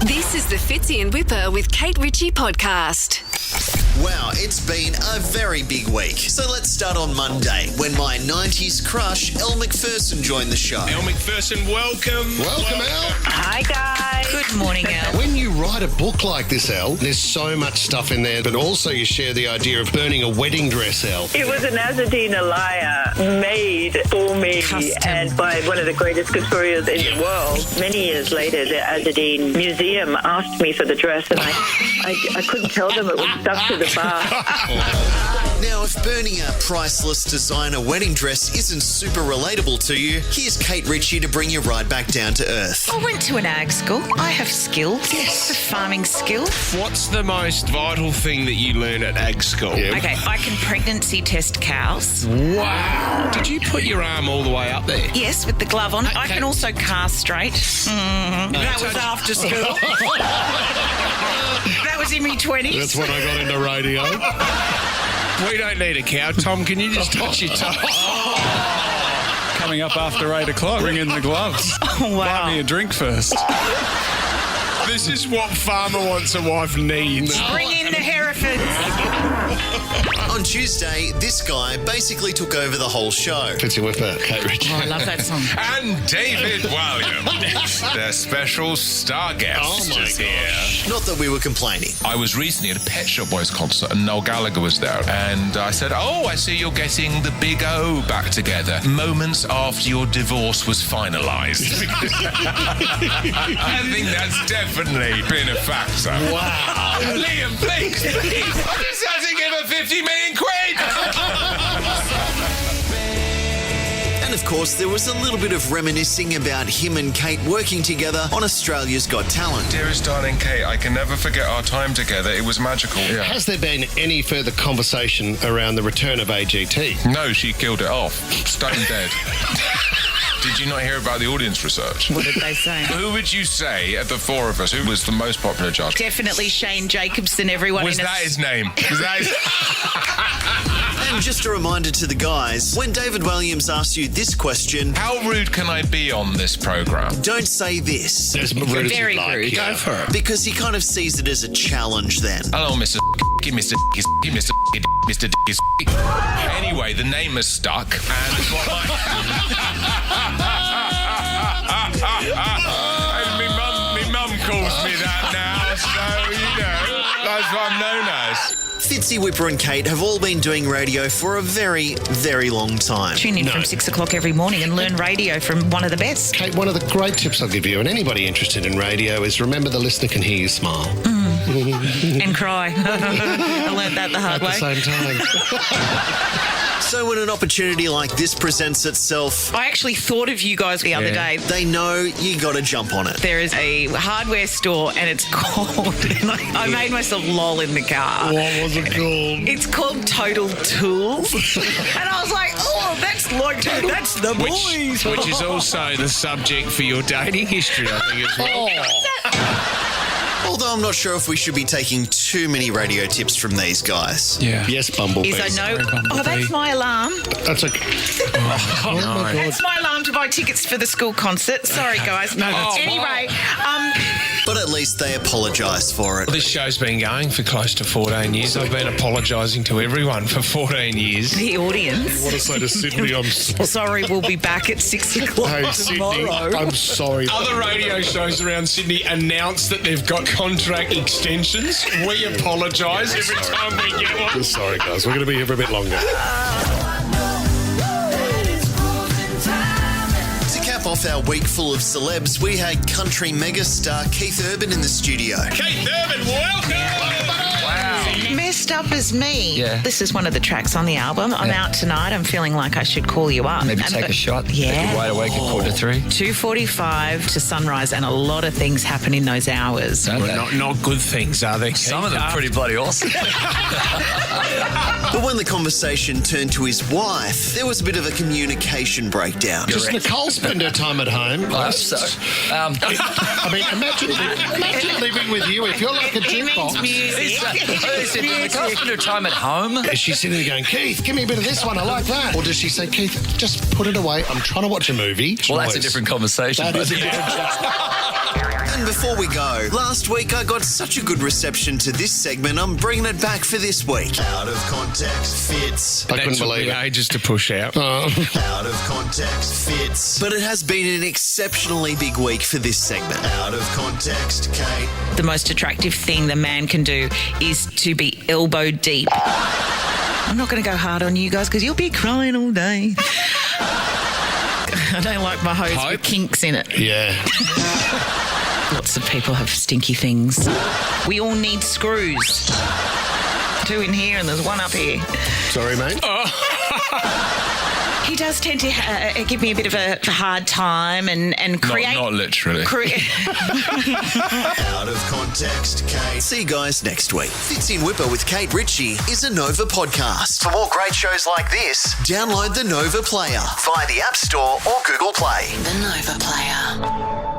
This is the Fitzy and Whipper with Kate Ritchie podcast. Wow, it's been a very big week. So let's start on Monday, when my 90s crush, Elle Macpherson, joined the show. Elle Macpherson, welcome. Welcome, Elle. Hi, guys. Good morning, Elle. When you write a book like this, Elle, there's so much stuff in there, but also you share the idea of burning a wedding dress, Elle. It was an Azadine Alaya made for me and by one of the greatest couturiers in the world. Many years later, the Azadine Museum asked me for the dress, and I couldn't tell them it was stuck to the bar. Now, if burning a priceless designer wedding dress isn't super relatable to you, here's Kate Ritchie to bring you right back down to earth. I went to an ag school. I have skills. Yes. A farming skill. What's the most vital thing that you learn at ag school? Yeah. Okay, I can pregnancy test cows. Wow. Did you put your arm all the way up there? Yes, with the glove on. I Okay. can also castrate. That was after school. That was in my 20s. That's when I got into radio. We don't need a cow. Tom, can you just touch your toes? Coming up after 8 o'clock, bring in the gloves. Oh, wow. Buy me a drink first. This is what farmer wants a wife needs. Bring in the Herefords. On Tuesday, this guy basically took over the whole show. Fitzy Whipper, Kate Ritchie. Oh, I love that song. And David Williams, their special star guest, Oh my is here. Not that we were complaining. I was recently at a Pet Shop Boys concert and Noel Gallagher was there. And I said, oh, I see you're getting the Big O back together moments after your divorce was finalised. I think that's definitely been a factor. Wow. Liam, please. I just had to give her 50 million quid. And of course, there was a little bit of reminiscing about him and Kate working together on Australia's Got Talent. Dearest darling Kate, I can never forget our time together. It was magical. Yeah. Has there been any further conversation around the return of AGT? No, she killed it off. Stone dead. Did you not hear about the audience research? What did they say? Who would you say, at the four of us, who was the most popular judge? Definitely Shane Jacobson, everyone. Was that his name? Was that his... And just a reminder to the guys, when David Williams asks you this question, How rude can I be on this programme? don't say this, As rude as Very you'd like, rude. yeah. Go for it. because he kind of sees it as a challenge then. Hello, Mr. Mr. Mr. Mr. Anyway, the name is stuck, and it's what And me mum calls me that now, so, you know, that's what I'm known as. Fitzy, Whipper and Kate have all been doing radio for a very, very long time. Tune in from 6 o'clock every morning and learn radio from one of the best. Kate, one of the great tips I'll give you, and anybody interested in radio, is remember the listener can hear you smile. And cry. I learned that the hard At the way. same time. So when an opportunity like this presents itself, I actually thought of you guys the other day. they know you got to jump on it. There is a hardware store and it's called, and I made myself lol in the car. What was it called? It's called Total Tools. And I was like, oh, that's like, that's the boys. Which is also the subject for your dating history, I think, as well. Although I'm not sure if we should be taking too many radio tips from these guys. Yeah. Yes, Bumblebee. Is I know. Oh, that's my alarm. That's okay. Oh, my God. That's my alarm to buy tickets for the school concert. Sorry, guys. No, that's Anyway, But at least they apologise for it. This show's been going for close to 14 years. I've been apologising to everyone for 14 years. the audience. What to say to Sydney? I'm sorry. Sorry, we'll be back at 6 o'clock Hey, Sydney, tomorrow. I'm sorry. Other radio shows around Sydney announce that they've got contract extensions. We apologise every time we get one. Sorry, guys. We're going to be here for a bit longer. To cap off our week full of celebs, we had country megastar Keith Urban in the studio. Keith Urban, welcome! Messed up as me. Yeah. This is one of the tracks on the album. I'm out tonight. I'm feeling like I should call you up. Maybe And take but- a shot. Yeah. Wide awake at 2:45. 2:45 to sunrise, and a lot of things happen in those hours. Don't they? Not good things, are they, Keith? Some of them pretty bloody awesome. But when the conversation turned to his wife, there was a bit of a communication breakdown. Does Nicole spend her time at home? I hope so. I mean, imagine living with you. If you're like a He means jukebox. music. The spend her time at home. Is she sitting there going, Keith, give me a bit of this one, I like that? Or does she say, Keith, just put it away, I'm trying to watch a movie? Well, that's a Choice. different conversation. That but- is a different And before we go, last week I got such a good reception to this segment, I'm bringing it back for this week. Out of context fits. I couldn't Took believe me it. ages to push out. Out of context fits. But it has been an exceptionally big week for this segment. Out of context, Kate. The most attractive thing the man can do is to be elbow deep. I'm not going to go hard on you guys because you'll be crying all day. I don't like my hose with kinks in it. Yeah. Lots of people have stinky things. We all need screws. 2 in here and there's 1 up here. Sorry, mate. He does tend to give me a bit of a hard time and create... Not literally. Out of context, Kate. See you guys next week. Fits in Whipper with Kate Ritchie is a Nova podcast. For more great shows like this, download the Nova Player via the App Store or Google Play. The Nova Player.